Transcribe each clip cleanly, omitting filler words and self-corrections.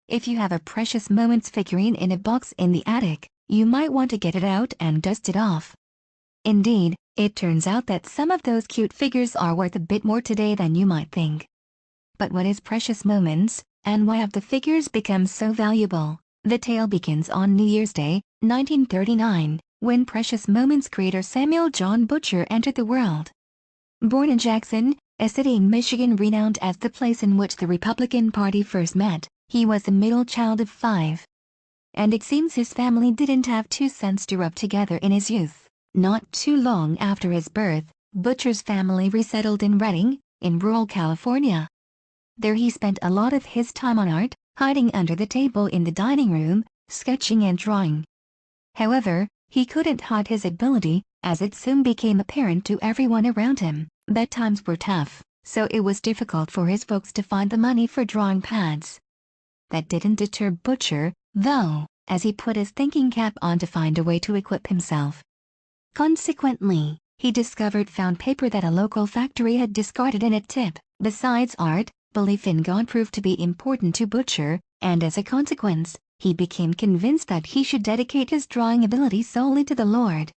If you have a Precious Moments figurine in a box in the attic, you might want to get it out and dust it off. Indeed, it turns out that some of those cute figures are worth a bit more today than you might think. But what is Precious Moments, and why have the figures become so valuable? The tale begins on New Year's Day, 1939, when Precious Moments creator Samuel John Butcher entered the world. Born in Jackson, a city in Michigan renowned as the place in which the Republican Party first met, he was the middle child of 5. And it seems his family didn't have 2 cents to rub together in his youth. Not too long after his birth, Butcher's family resettled in Redding, in rural California. There he spent a lot of his time on art, hiding under the table in the dining room, sketching and drawing. However, he couldn't hide his ability, as it soon became apparent to everyone around him that times were tough, so it was difficult for his folks to find the money for drawing pads. That didn't deter Butcher, though, as he put his thinking cap on to find a way to equip himself. Consequently, he found paper that a local factory had discarded in a tip. Besides art, belief in God proved to be important to Butcher, and as a consequence, he became convinced that he should dedicate his drawing ability solely to the Lord.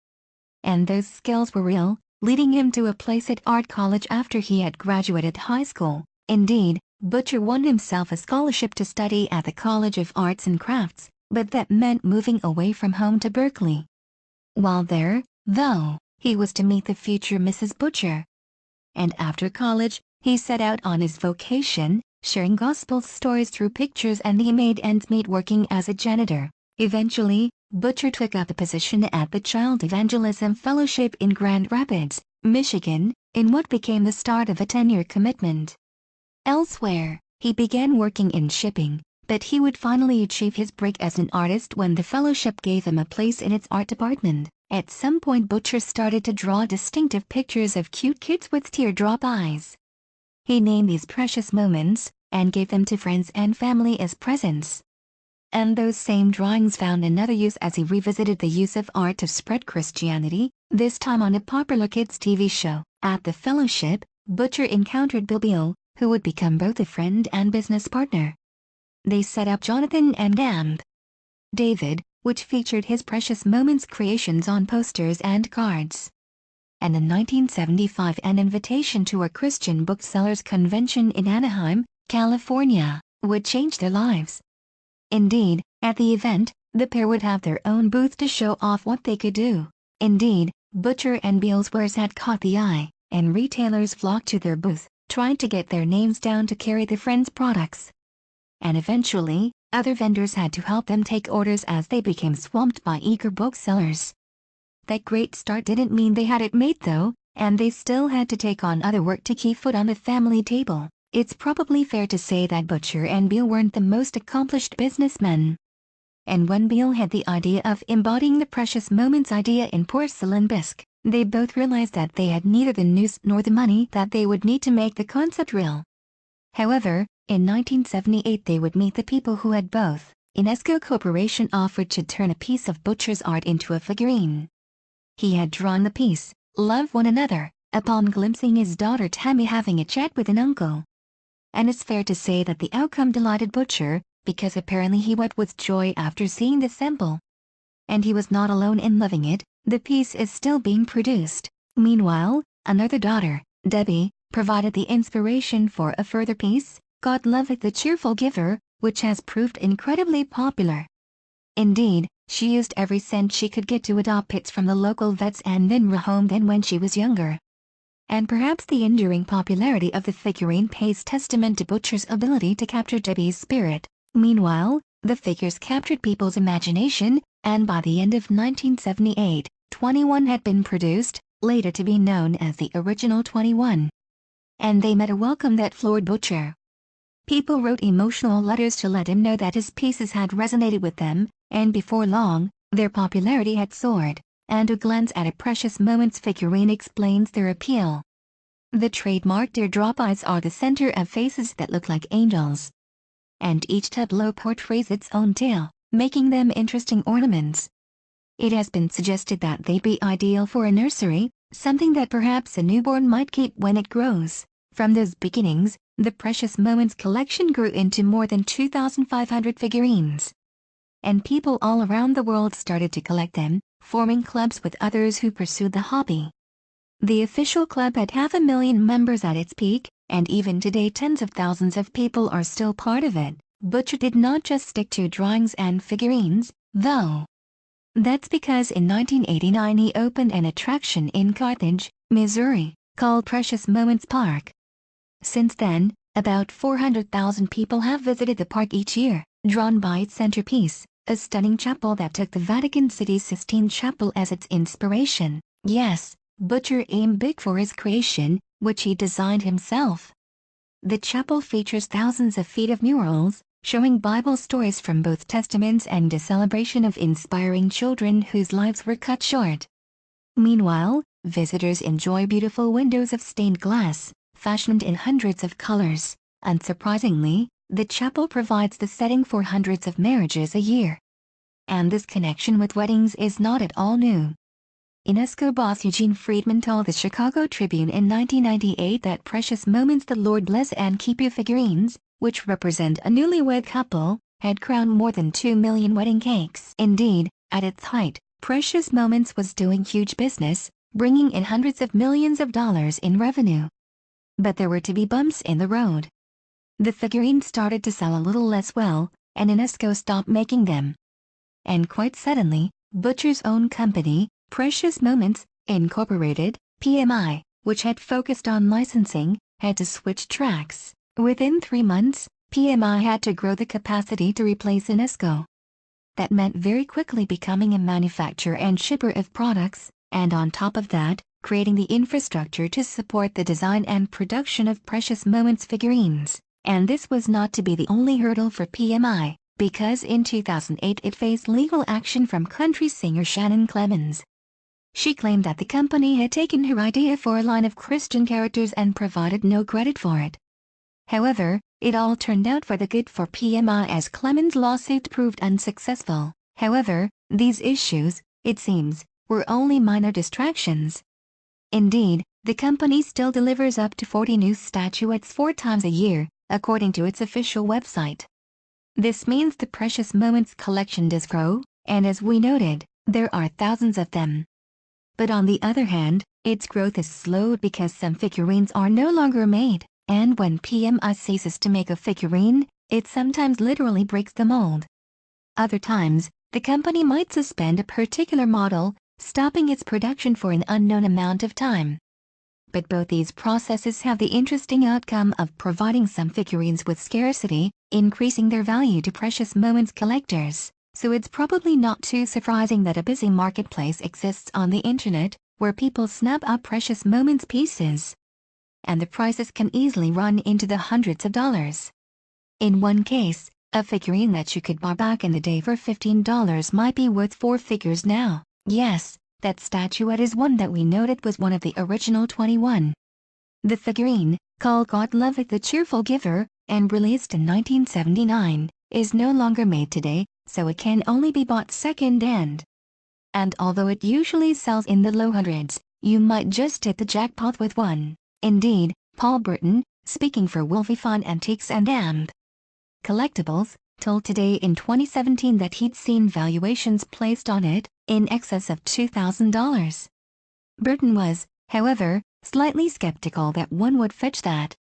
And those skills were real, leading him to a place at art college after he had graduated high school. Indeed, Butcher won himself a scholarship to study at the College of Arts and Crafts, but that meant moving away from home to Berkeley. While there, though, he was to meet the future Mrs. Butcher. And after college, he set out on his vocation, sharing gospel stories through pictures, and he made ends meet working as a janitor. Eventually, Butcher took up a position at the Child Evangelism Fellowship in Grand Rapids, Michigan, in what became the start of a 10-year commitment. Elsewhere, he began working in shipping, but he would finally achieve his break as an artist when the fellowship gave him a place in its art department. At some point, Butcher started to draw distinctive pictures of cute kids with teardrop eyes. He named these Precious Moments, and gave them to friends and family as presents. And those same drawings found another use as he revisited the use of art to spread Christianity, this time on a popular kids' TV show. At the fellowship, Butcher encountered Bill Beal, who would become both a friend and business partner. They set up Jonathan and Camp David, which featured his Precious Moments creations on posters and cards. And in 1975, an invitation to a Christian booksellers convention in Anaheim, California, would change their lives. Indeed, at the event, the pair would have their own booth to show off what they could do. Indeed, Butcher and Beal's wares had caught the eye, and retailers flocked to their booth, trying to get their names down to carry the friends' products. And eventually, other vendors had to help them take orders as they became swamped by eager booksellers. That great start didn't mean they had it made though, and they still had to take on other work to keep food on the family table. It's probably fair to say that Butcher and Beal weren't the most accomplished businessmen. And when Beal had the idea of embodying the Precious Moments idea in porcelain bisque, they both realized that they had neither the nous nor the money that they would need to make the concept real. However, in 1978 they would meet the people who had both. Inesco Corporation offered to turn a piece of Butcher's art into a figurine. He had drawn the piece, Love One Another, upon glimpsing his daughter Tammy having a chat with an uncle. And it's fair to say that the outcome delighted Butcher, because apparently he wept with joy after seeing the sample. And he was not alone in loving it. The piece is still being produced. Meanwhile, another daughter, Debbie, provided the inspiration for a further piece, God Loveth the Cheerful Giver, which has proved incredibly popular. Indeed, she used every cent she could get to adopt pets from the local vets and then rehome them when she was younger. And perhaps the enduring popularity of the figurine pays testament to Butcher's ability to capture Debbie's spirit. Meanwhile, the figures captured people's imagination, and by the end of 1978, 21 had been produced, later to be known as the original 21. And they met a welcome that floored Butcher. People wrote emotional letters to let him know that his pieces had resonated with them, and before long, their popularity had soared, and a glance at a Precious Moments figurine explains their appeal. The trademark teardrop eyes are the center of faces that look like angels. And each tableau portrays its own tale, making them interesting ornaments. It has been suggested that they be ideal for a nursery, something that perhaps a newborn might keep when it grows. From those beginnings, The Precious Moments collection grew into more than 2,500 figurines. And people all around the world started to collect them, forming clubs with others who pursued the hobby. The official club had 500,000 members at its peak, and even today tens of thousands of people are still part of it. Butcher did not just stick to drawings and figurines, though. That's because in 1989 he opened an attraction in Carthage, Missouri, called Precious Moments Park. Since then, about 400,000 people have visited the park each year, drawn by its centerpiece, a stunning chapel that took the Vatican City's Sistine Chapel as its inspiration. Yes, Butcher aimed big for his creation, which he designed himself. The chapel features thousands of feet of murals, showing Bible stories from both Testaments and a celebration of inspiring children whose lives were cut short. Meanwhile, visitors enjoy beautiful windows of stained glass, fashioned in hundreds of colors. Unsurprisingly, the chapel provides the setting for hundreds of marriages a year. And this connection with weddings is not at all new. UNESCO boss Eugene Friedman told the Chicago Tribune in 1998 that Precious Moments the Lord Bless and Keep You figurines, which represent a newlywed couple, had crowned more than 2 million wedding cakes. Indeed, at its height, Precious Moments was doing huge business, bringing in hundreds of millions of dollars in revenue. But there were to be bumps in the road. The figurines started to sell a little less well, and UNESCO stopped making them. And quite suddenly, Butcher's own company, Precious Moments, Incorporated, PMI, which had focused on licensing, had to switch tracks. Within 3 months, PMI had to grow the capacity to replace UNESCO. That meant very quickly becoming a manufacturer and shipper of products, and on top of that, creating the infrastructure to support the design and production of Precious Moments figurines. And this was not to be the only hurdle for PMI, because in 2008 it faced legal action from country singer Shannon Clemens. She claimed that the company had taken her idea for a line of Christian characters and provided no credit for it. However, it all turned out for the good for PMI as Clemens' lawsuit proved unsuccessful. However, these issues, it seems, were only minor distractions. Indeed, the company still delivers up to 40 new statuettes 4 times a year, according to its official website. This means the Precious Moments collection does grow, and as we noted, there are thousands of them. But on the other hand, its growth is slowed because some figurines are no longer made, and when PMI ceases to make a figurine, it sometimes literally breaks the mold. Other times, the company might suspend a particular model, stopping its production for an unknown amount of time. But both these processes have the interesting outcome of providing some figurines with scarcity, increasing their value to Precious Moments collectors. So it's probably not too surprising that a busy marketplace exists on the internet, where people snap up Precious Moments pieces. And the prices can easily run into the hundreds of dollars. In one case, a figurine that you could buy back in the day for $15 might be worth 4 figures now. Yes, that statuette is one that we noted was one of the original 21. The figurine, called God Loveth the Cheerful Giver, and released in 1979, is no longer made today, so it can only be bought second-hand. And although it usually sells in the low hundreds, you might just hit the jackpot with one. Indeed, Paul Burton, speaking for Wolfie Fun Antiques and Amp Collectibles, told Today in 2017 that he'd seen valuations placed on it in excess of $2,000. Burton was, however, slightly skeptical that one would fetch that.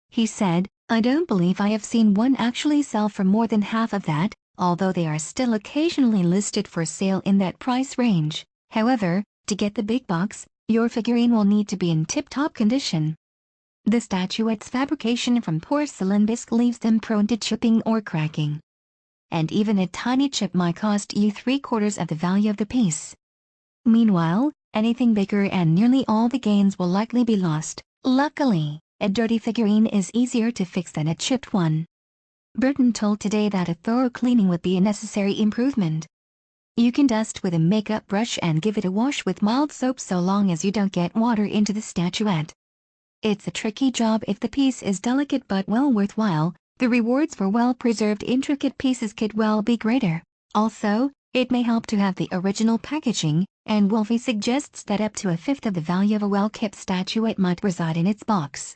He said, "I don't believe I have seen one actually sell for more than half of that, although they are still occasionally listed for sale in that price range. However, to get the big bucks, your figurine will need to be in tip-top condition." The statuette's fabrication from porcelain bisque leaves them prone to chipping or cracking. And even a tiny chip might cost you 3/4 of the value of the piece. Meanwhile, anything bigger and nearly all the gains will likely be lost. Luckily, a dirty figurine is easier to fix than a chipped one. Burton told Today that a thorough cleaning would be a necessary improvement. You can dust with a makeup brush and give it a wash with mild soap so long as you don't get water into the statuette. It's a tricky job if the piece is delicate but well worthwhile. The rewards for well-preserved intricate pieces could well be greater. Also, it may help to have the original packaging, and Wolfie suggests that up to 1/5 of the value of a well-kept statuette might reside in its box.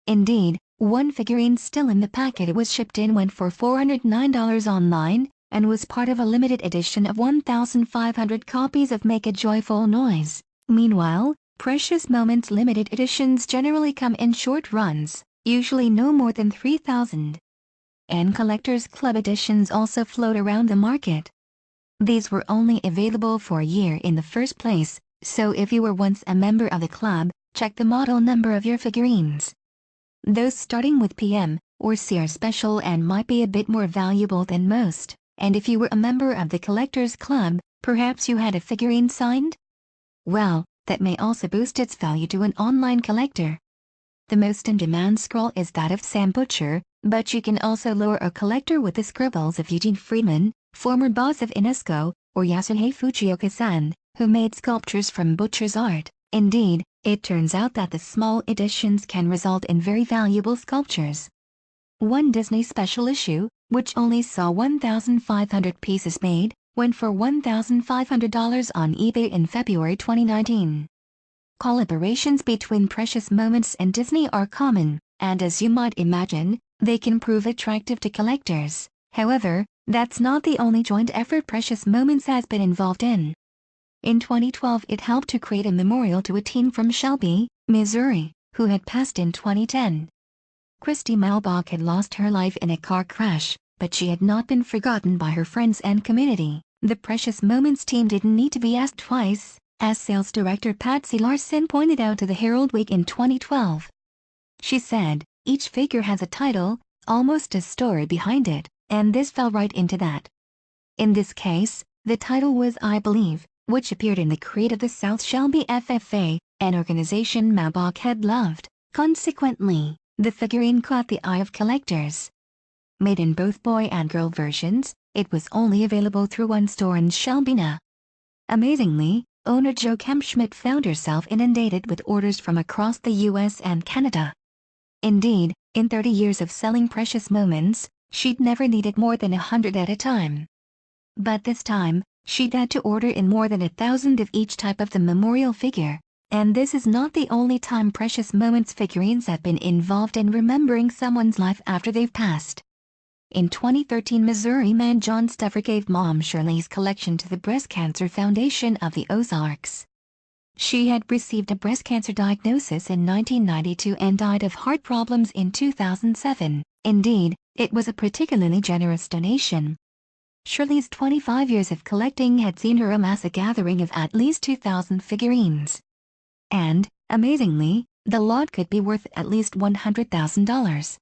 Indeed, One figurine still in the packet it was shipped in went for $409 online, and was part of a limited edition of 1,500 copies of Make a Joyful Noise. Meanwhile, Precious Moments limited editions generally come in short runs, usually no more than 3,000. And Collectors Club editions also float around the market. These were only available for a year in the first place, so if you were once a member of the club, check the model number of your figurines. Those starting with PM or C are special and might be a bit more valuable than most, and if you were a member of the Collectors Club, perhaps you had a figurine signed? Well, that may also boost its value to an online collector. The most in-demand scroll is that of Sam Butcher, but you can also lure a collector with the scribbles of Eugene Friedman, former boss of Inesco, or Yasuhei Fujioka-san, who made sculptures from Butcher's art. Indeed, it turns out that the small editions can result in very valuable sculptures. One Disney special issue, which only saw 1,500 pieces made, went for $1,500 on eBay in February 2019. Collaborations between Precious Moments and Disney are common, and as you might imagine, they can prove attractive to collectors. However, that's not the only joint effort Precious Moments has been involved in. In 2012 it helped to create a memorial to a teen from Shelby, Missouri, who had passed in 2010. Christy Malbach had lost her life in a car crash, but she had not been forgotten by her friends and community. The Precious Moments team didn't need to be asked twice, as sales director Patsy Larson pointed out to the Herald Week in 2012. She said, "Each figure has a title, almost a story behind it, and this fell right into that." In this case, the title was I Believe, which appeared in the creed of the South Shelby FFA, an organization Malbach had loved. Consequently, the figurine caught the eye of collectors. Made in both boy and girl versions, it was only available through one store in Shelby. Amazingly, owner Jo Kempschmidt found herself inundated with orders from across the US and Canada. Indeed, in 30 years of selling Precious Moments, she'd never needed more than 100 at a time. But this time, she'd had to order in more than 1,000 of each type of the memorial figure. And this is not the only time Precious Moments figurines have been involved in remembering someone's life after they've passed. In 2013, Missouri man John Stuffer gave Mom Shirley's collection to the Breast Cancer Foundation of the Ozarks. She had received a breast cancer diagnosis in 1992 and died of heart problems in 2007. Indeed, it was a particularly generous donation. Shirley's 25 years of collecting had seen her amass a gathering of at least 2,000 figurines. And, amazingly, the lot could be worth at least $100,000.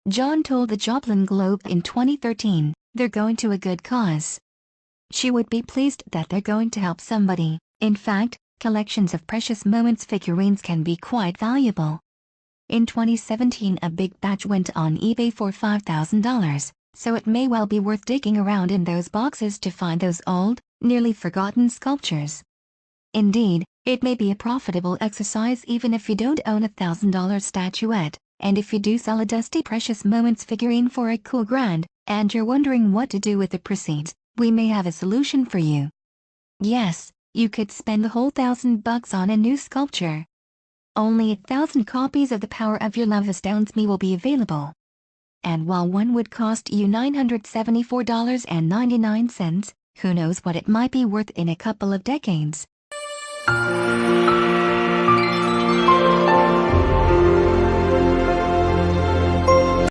John told the Joplin Globe in 2013, "They're going to a good cause." She would be pleased that they're going to help somebody. In fact, collections of Precious Moments figurines can be quite valuable. In 2017 a big batch went on eBay for $5,000, so it may well be worth digging around in those boxes to find those old, nearly forgotten sculptures. Indeed, it may be a profitable exercise even if you don't own a $1,000 statuette, and if you do sell a dusty Precious Moments figurine for a cool grand, and you're wondering what to do with the proceeds, we may have a solution for you. Yes, you could spend the whole $1,000 on a new sculpture. Only 1,000 copies of The Power of Your Love Astounds Me will be available. And while one would cost you $974.99, who knows what it might be worth in a couple of decades.